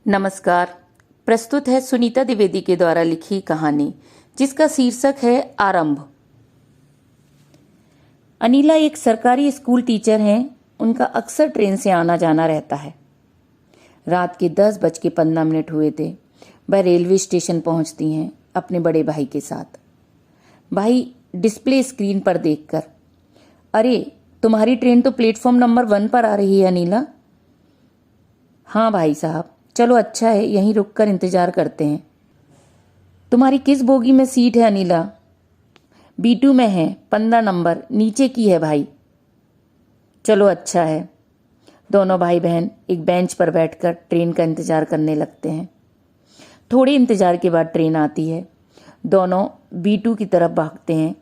नमस्कार। प्रस्तुत है सुनीता द्विवेदी के द्वारा लिखी कहानी जिसका शीर्षक है आरंभ। अनिला एक सरकारी स्कूल टीचर हैं। उनका अक्सर ट्रेन से आना जाना रहता है। रात के 10:15 हुए थे। वह रेलवे स्टेशन पहुंचती हैं अपने बड़े भाई के साथ। भाई डिस्प्ले स्क्रीन पर देखकर, अरे तुम्हारी ट्रेन तो प्लेटफॉर्म नंबर 1 पर आ रही है अनिला। हाँ भाई साहब, चलो अच्छा है, यहीं रुककर इंतजार करते हैं। तुम्हारी किस बोगी में सीट है अनिला? B2 में है, 15 नंबर नीचे की है भाई। चलो अच्छा है। दोनों भाई बहन एक बेंच पर बैठकर ट्रेन का इंतजार करने लगते हैं। थोड़े इंतजार के बाद ट्रेन आती है। दोनों B2 की तरफ भागते हैं।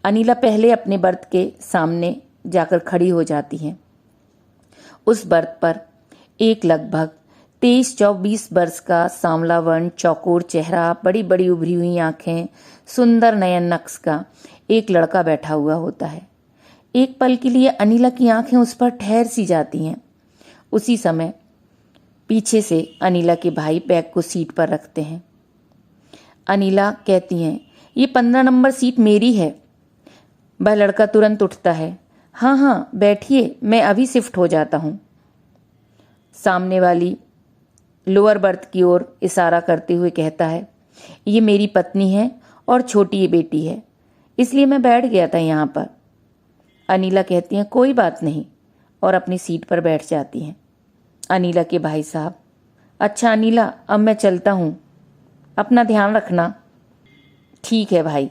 अनिला पहले अपने बर्थ के सामने जाकर खड़ी हो जाती हैं। उस बर्थ पर एक लगभग 23-24 वर्ष का सांवला वर्ण, चौकोर चेहरा, बड़ी बड़ी उभरी हुई आंखें, सुंदर नयन नक्श का एक लड़का बैठा हुआ होता है। एक पल के लिए अनिला की आंखें उस पर ठहर सी जाती हैं। उसी समय पीछे से अनिला के भाई बैग को सीट पर रखते हैं। अनिला कहती हैं, ये 15 नंबर सीट मेरी है। वह लड़का तुरंत उठता है। हाँ हाँ बैठिए, मैं अभी शिफ्ट हो जाता हूँ। सामने वाली लोअर बर्थ की ओर इशारा करते हुए कहता है, ये मेरी पत्नी है और छोटी बेटी है, इसलिए मैं बैठ गया था यहाँ पर। अनिला कहती हैं, कोई बात नहीं, और अपनी सीट पर बैठ जाती हैं। अनिला के भाई साहब, अच्छा अनिला, अब मैं चलता हूँ, अपना ध्यान रखना। ठीक है भाई।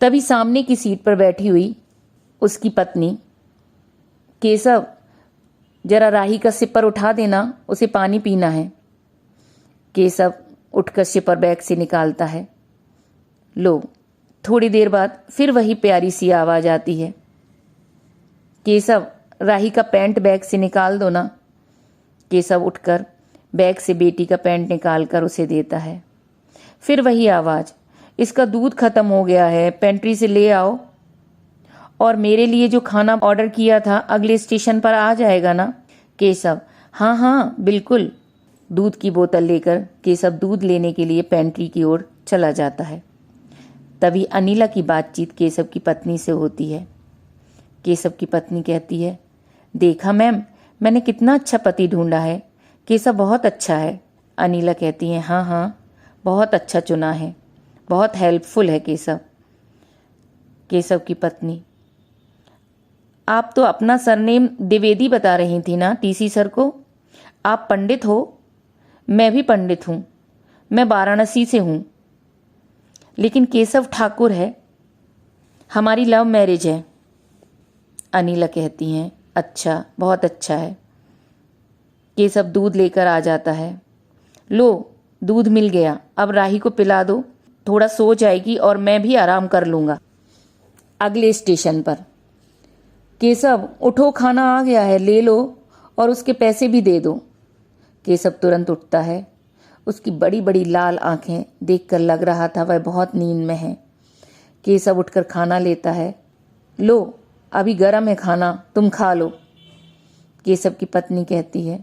तभी सामने की सीट पर बैठी हुई उसकी पत्नी, केशव जरा राही का सिपर उठा देना, उसे पानी पीना है। केशव उठकर सिपर बैग से निकालता है। लो, थोड़ी देर बाद फिर वही प्यारी सी आवाज आती है, केशव राही का पैंट बैग से निकाल दो ना। केशव उठकर बैग से बेटी का पैंट निकालकर उसे देता है। फिर वही आवाज, इसका दूध खत्म हो गया है, पेंट्री से ले आओ। और मेरे लिए जो खाना ऑर्डर किया था अगले स्टेशन पर आ जाएगा ना? केशव, हाँ हाँ बिल्कुल। दूध की बोतल लेकर केशव दूध लेने के लिए पेंट्री की ओर चला जाता है। तभी अनिला की बातचीत केशव की पत्नी से होती है। केशव की पत्नी कहती है, देखा मैम, मैंने कितना अच्छा पति ढूंढा है। केशव बहुत अच्छा है। अनिला कहती है, हाँ हाँ बहुत अच्छा चुना है, बहुत हेल्पफुल है केशव। केशव की पत्नी, आप तो अपना सरनेम द्विवेदी बता रही थी ना टीसी सर को? आप पंडित हो? मैं भी पंडित हूँ, मैं वाराणसी से हूँ, लेकिन केशव ठाकुर है। हमारी लव मैरिज है। अनिला कहती हैं, अच्छा, बहुत अच्छा है। केशव दूध लेकर आ जाता है। लो, दूध मिल गया, अब राही को पिला दो, थोड़ा सो जाएगी और मैं भी आराम कर लूँगा। अगले स्टेशन पर, केशव उठो, खाना आ गया है, ले लो और उसके पैसे भी दे दो। केशव तुरंत उठता है। उसकी बड़ी बड़ी लाल आंखें देखकर लग रहा था वह बहुत नींद में है। केशव उठकर खाना लेता है। लो, अभी गर्म है खाना, तुम खा लो। केशव की पत्नी कहती है,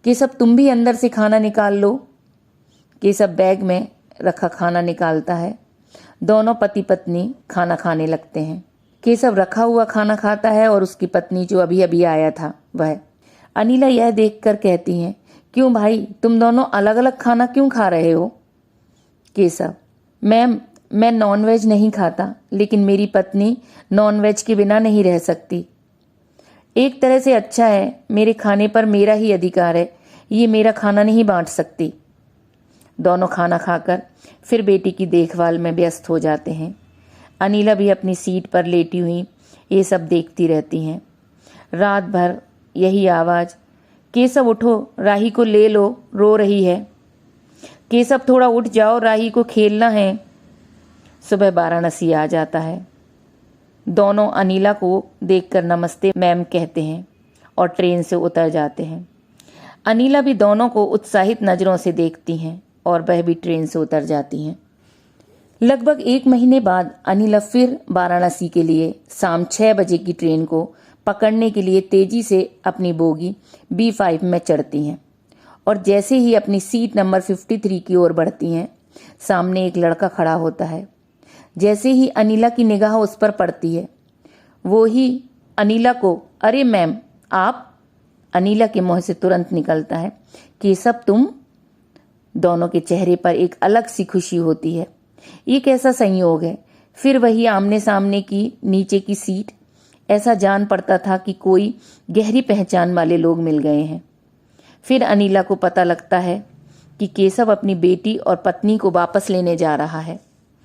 केशव तुम भी अंदर से खाना निकाल लो। केशव बैग में रखा खाना निकालता है। दोनों पति पत्नी खाना खाने लगते हैं। केशव रखा हुआ खाना खाता है और उसकी पत्नी जो अभी अभी आया था वह। अनिला यह देखकर कहती हैं, क्यों भाई, तुम दोनों अलग अलग खाना क्यों खा रहे हो? केशव, मैम मैं नॉनवेज नहीं खाता, लेकिन मेरी पत्नी नॉनवेज के बिना नहीं रह सकती। एक तरह से अच्छा है, मेरे खाने पर मेरा ही अधिकार है, ये मेरा खाना नहीं बांट सकती। दोनों खाना खाकर फिर बेटी की देखभाल में व्यस्त हो जाते हैं। अनिला भी अपनी सीट पर लेटी हुई ये सब देखती रहती हैं। रात भर यही आवाज़, केशव उठो, राही को ले लो, रो रही है। केशव थोड़ा उठ जाओ, राही को खेलना है। सुबह वाराणसी आ जाता है। दोनों अनिला को देखकर नमस्ते मैम कहते हैं और ट्रेन से उतर जाते हैं। अनिला भी दोनों को उत्साहित नज़रों से देखती हैं और वह भी ट्रेन से उतर जाती हैं। लगभग 1 महीने बाद अनिला फिर वाराणसी के लिए शाम 6 बजे की ट्रेन को पकड़ने के लिए तेजी से अपनी बोगी B5 में चढ़ती हैं और जैसे ही अपनी सीट नंबर 53 की ओर बढ़ती हैं, सामने एक लड़का खड़ा होता है। जैसे ही अनिला की निगाह उस पर पड़ती है, वो ही अनिला को, अरे मैम आप, अनिला के मुंह से तुरंत निकलता है, केशव तुम। दोनों के चेहरे पर एक अलग सी खुशी होती है। ये कैसा संयोग है, फिर वही आमने सामने की नीचे की सीट। ऐसा जान पड़ता था कि कोई गहरी पहचान वाले लोग मिल गए हैं। फिर अनिला को पता लगता है कि केशव अपनी बेटी और पत्नी को वापस लेने जा रहा है।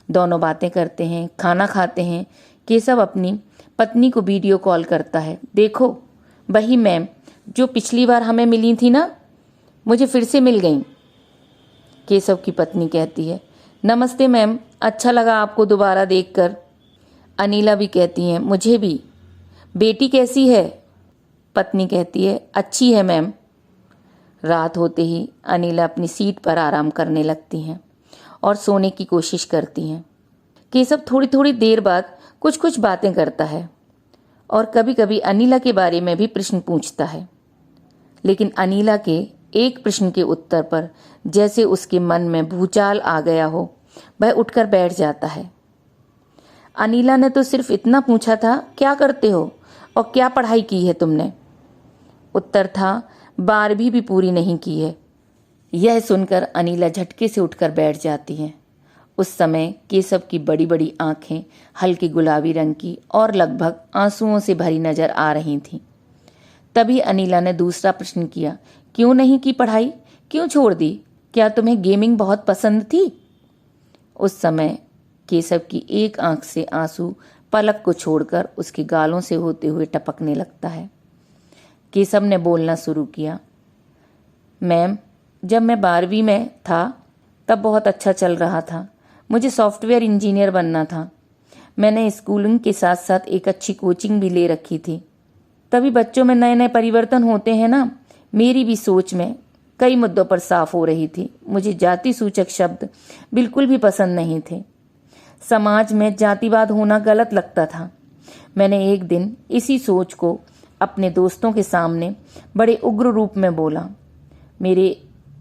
दोनों बातें करते हैं, खाना खाते हैं। केशव अपनी पत्नी को वीडियो कॉल करता है। देखो वही मैम जो पिछली बार हमें मिली थी ना, मुझे फिर से मिल गई। केशव की पत्नी कहती है, नमस्ते मैम, अच्छा लगा आपको दोबारा देखकर। अनिला भी कहती हैं, मुझे भी। बेटी कैसी है? पत्नी कहती है, अच्छी है मैम। रात होते ही अनिला अपनी सीट पर आराम करने लगती हैं और सोने की कोशिश करती हैं। केशव थोड़ी थोड़ी देर बाद कुछ कुछ बातें करता है और कभी कभी अनिला के बारे में भी प्रश्न पूछता है, लेकिन अनिला के एक प्रश्न के उत्तर पर जैसे उसके मन में भूचाल आ गया हो, वह उठकर बैठ जाता है। अनिला ने तो सिर्फ इतना पूछा था, क्या करते हो और क्या पढ़ाई की है तुमने? उत्तर था, 12वीं भी पूरी नहीं की है। यह सुनकर अनिला झटके से उठकर बैठ जाती हैं। उस समय केशव की बड़ी बड़ी आंखें हल्के गुलाबी रंग की और लगभग आंसुओं से भरी नजर आ रही थीं। तभी अनिला ने दूसरा प्रश्न किया, क्यों नहीं की पढ़ाई, क्यों छोड़ दी? क्या तुम्हें गेमिंग बहुत पसंद थी? उस समय केशव की एक आंख से आंसू पलक को छोड़कर उसके गालों से होते हुए टपकने लगता है। केशव ने बोलना शुरू किया, मैम जब मैं 12वीं में था तब बहुत अच्छा चल रहा था। मुझे सॉफ्टवेयर इंजीनियर बनना था। मैंने स्कूलिंग के साथ साथ एक अच्छी कोचिंग भी ले रखी थी। तभी बच्चों में नए नए परिवर्तन होते हैं ना, मेरी भी सोच में कई मुद्दों पर साफ हो रही थी। मुझे जाति सूचक शब्द बिल्कुल भी पसंद नहीं थे। समाज में जातिवाद होना गलत लगता था। मैंने एक दिन इसी सोच को अपने दोस्तों के सामने बड़े उग्र रूप में बोला। मेरे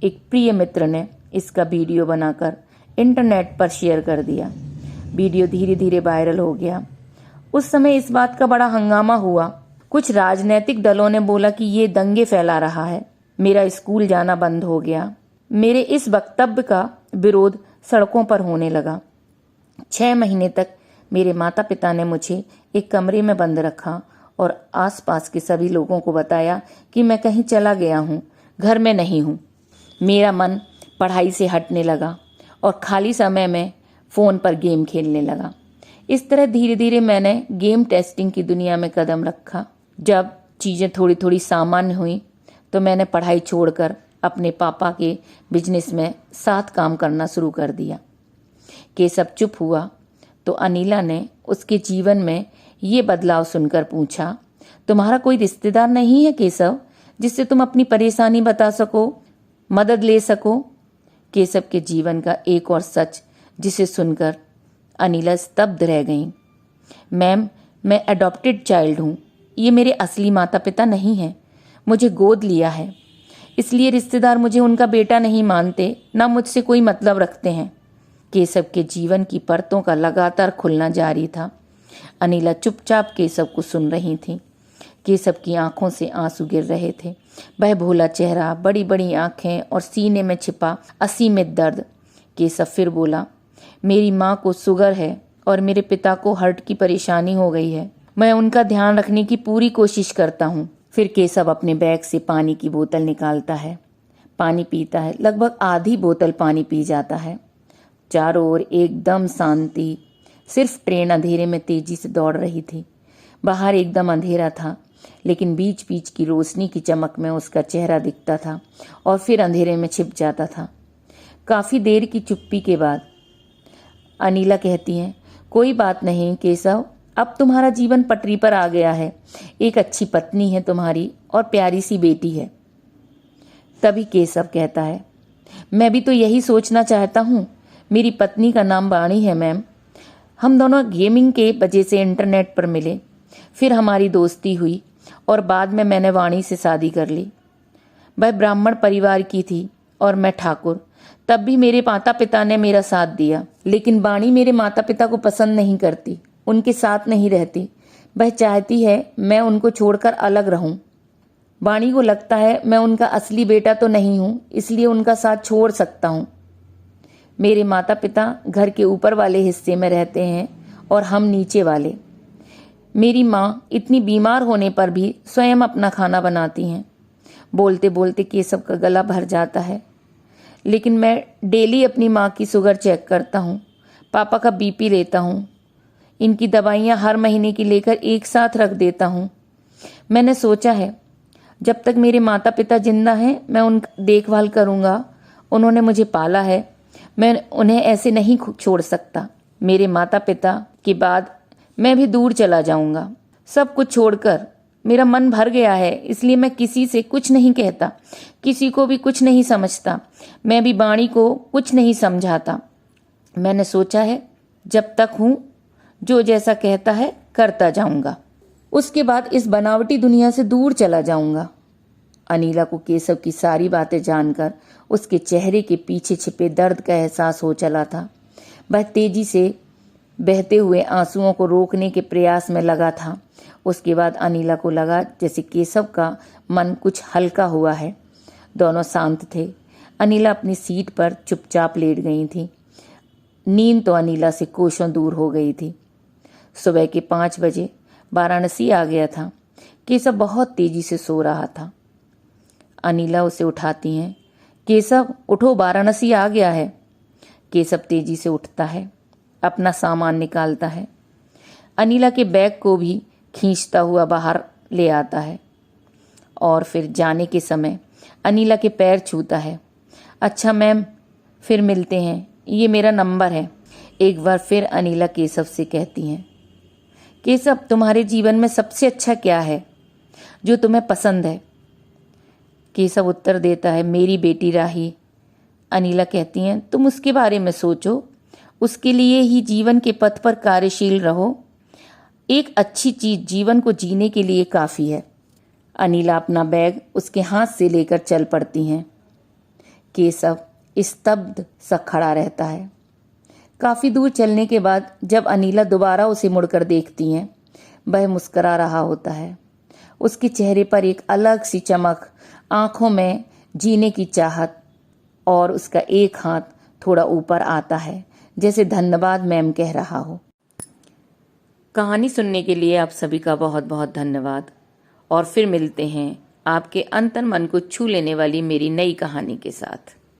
एक प्रिय मित्र ने इसका वीडियो बनाकर इंटरनेट पर शेयर कर दिया। वीडियो धीरे धीरे वायरल हो गया। उस समय इस बात का बड़ा हंगामा हुआ। कुछ राजनीतिक दलों ने बोला कि ये दंगे फैला रहा है। मेरा स्कूल जाना बंद हो गया। मेरे इस वक्तव्य का विरोध सड़कों पर होने लगा। 6 महीने तक मेरे माता पिता ने मुझे एक कमरे में बंद रखा और आसपास के सभी लोगों को बताया कि मैं कहीं चला गया हूँ, घर में नहीं हूँ। मेरा मन पढ़ाई से हटने लगा और खाली समय में फ़ोन पर गेम खेलने लगा। इस तरह धीरे धीरे मैंने गेम टेस्टिंग की दुनिया में कदम रखा। जब चीज़ें थोड़ी थोड़ी सामान्य हुई तो मैंने पढ़ाई छोड़कर अपने पापा के बिजनेस में साथ काम करना शुरू कर दिया। केशव चुप हुआ तो अनिला ने उसके जीवन में ये बदलाव सुनकर पूछा, तुम्हारा कोई रिश्तेदार नहीं है केशव, जिससे तुम अपनी परेशानी बता सको, मदद ले सको? केशव के जीवन का एक और सच जिसे सुनकर अनिला स्तब्ध रह गई। मैम मैं अडॉप्टेड चाइल्ड हूँ। ये मेरे असली माता पिता नहीं हैं। मुझे गोद लिया है, इसलिए रिश्तेदार मुझे उनका बेटा नहीं मानते, ना मुझसे कोई मतलब रखते हैं। केशव के जीवन की परतों का लगातार खुलना जारी था। अनिला चुपचाप केशव को सुन रही थी। केशव की आंखों से आंसू गिर रहे थे। वह भोला चेहरा, बड़ी बड़ी आंखें और सीने में छिपा असीमित दर्द। केशव फिर बोला, मेरी माँ को शुगर है और मेरे पिता को हार्ट की परेशानी हो गई है। मैं उनका ध्यान रखने की पूरी कोशिश करता हूँ। फिर केशव अपने बैग से पानी की बोतल निकालता है, पानी पीता है। लगभग आधी बोतल पानी पी जाता है। चारों ओर एकदम शांति। सिर्फ ट्रेन अंधेरे में तेजी से दौड़ रही थी। बाहर एकदम अंधेरा था, लेकिन बीच बीच की रोशनी की चमक में उसका चेहरा दिखता था और फिर अंधेरे में छिप जाता था। काफ़ी देर की चुप्पी के बाद अनिला कहती हैं, कोई बात नहीं केशव, अब तुम्हारा जीवन पटरी पर आ गया है। एक अच्छी पत्नी है तुम्हारी और प्यारी सी बेटी है। तभी केशव कहता है, मैं भी तो यही सोचना चाहता हूँ। मेरी पत्नी का नाम वाणी है मैम। हम दोनों गेमिंग के वजह से इंटरनेट पर मिले, फिर हमारी दोस्ती हुई और बाद में मैंने वाणी से शादी कर ली। वह ब्राह्मण परिवार की थी और मैं ठाकुर। तब भी मेरे माता पिता ने मेरा साथ दिया, लेकिन वाणी मेरे माता पिता को पसंद नहीं करती, उनके साथ नहीं रहती। वह चाहती है मैं उनको छोड़कर अलग रहूं। वाणी को लगता है मैं उनका असली बेटा तो नहीं हूं, इसलिए उनका साथ छोड़ सकता हूं। मेरे माता पिता घर के ऊपर वाले हिस्से में रहते हैं और हम नीचे वाले। मेरी माँ इतनी बीमार होने पर भी स्वयं अपना खाना बनाती हैं। बोलते बोलते केशव का गला भर जाता है, लेकिन मैं डेली अपनी माँ की शुगर चेक करता हूँ, पापा का बीपी लेता हूँ, इनकी दवाइयाँ हर महीने की लेकर एक साथ रख देता हूँ। मैंने सोचा है जब तक मेरे माता पिता जिंदा हैं मैं उनकी देखभाल करूँगा। उन्होंने मुझे पाला है, मैं उन्हें ऐसे नहीं छोड़ सकता। मेरे माता पिता के बाद मैं भी दूर चला जाऊँगा, सब कुछ छोड़कर। मेरा मन भर गया है, इसलिए मैं किसी से कुछ नहीं कहता, किसी को भी कुछ नहीं समझता। मैं भी वाणी को कुछ नहीं समझाता। मैंने सोचा है जब तक हूँ जो जैसा कहता है करता जाऊंगा, उसके बाद इस बनावटी दुनिया से दूर चला जाऊंगा। अनीला को केशव की सारी बातें जानकर उसके चेहरे के पीछे छिपे दर्द का एहसास हो चला था। वह तेजी से बहते हुए आंसुओं को रोकने के प्रयास में लगा था। उसके बाद अनीला को लगा जैसे केशव का मन कुछ हल्का हुआ है। दोनों शांत थे। अनीला अपनी सीट पर चुपचाप लेट गई थी। नींद तो अनीला से कोसों दूर हो गई थी। सुबह के 5 बजे वाराणसी आ गया था। केशव बहुत तेजी से सो रहा था। अनीला उसे उठाती हैं। केशव उठो, वाराणसी आ गया है। केशव तेजी से उठता है, अपना सामान निकालता है, अनीला के बैग को भी खींचता हुआ बाहर ले आता है और फिर जाने के समय अनीला के पैर छूता है। अच्छा मैम, फिर मिलते हैं, ये मेरा नंबर है। एक बार फिर अनीला केशव से कहती हैं, केशव तुम्हारे जीवन में सबसे अच्छा क्या है जो तुम्हें पसंद है? केशव उत्तर देता है, मेरी बेटी राही। अनीला कहती हैं, तुम उसके बारे में सोचो, उसके लिए ही जीवन के पथ पर कार्यशील रहो। एक अच्छी चीज जीवन को जीने के लिए काफी है। अनीला अपना बैग उसके हाथ से लेकर चल पड़ती हैं। केशव स्तब्ध सा खड़ा रहता है। काफी दूर चलने के बाद जब अनीला दोबारा उसे मुड़कर देखती हैं, वह मुस्करा रहा होता है। उसके चेहरे पर एक अलग सी चमक, आंखों में जीने की चाहत, और उसका एक हाथ थोड़ा ऊपर आता है जैसे धन्यवाद मैम कह रहा हो। कहानी सुनने के लिए आप सभी का बहुत बहुत धन्यवाद, और फिर मिलते हैं आपके अंतर्मन को छू लेने वाली मेरी नई कहानी के साथ।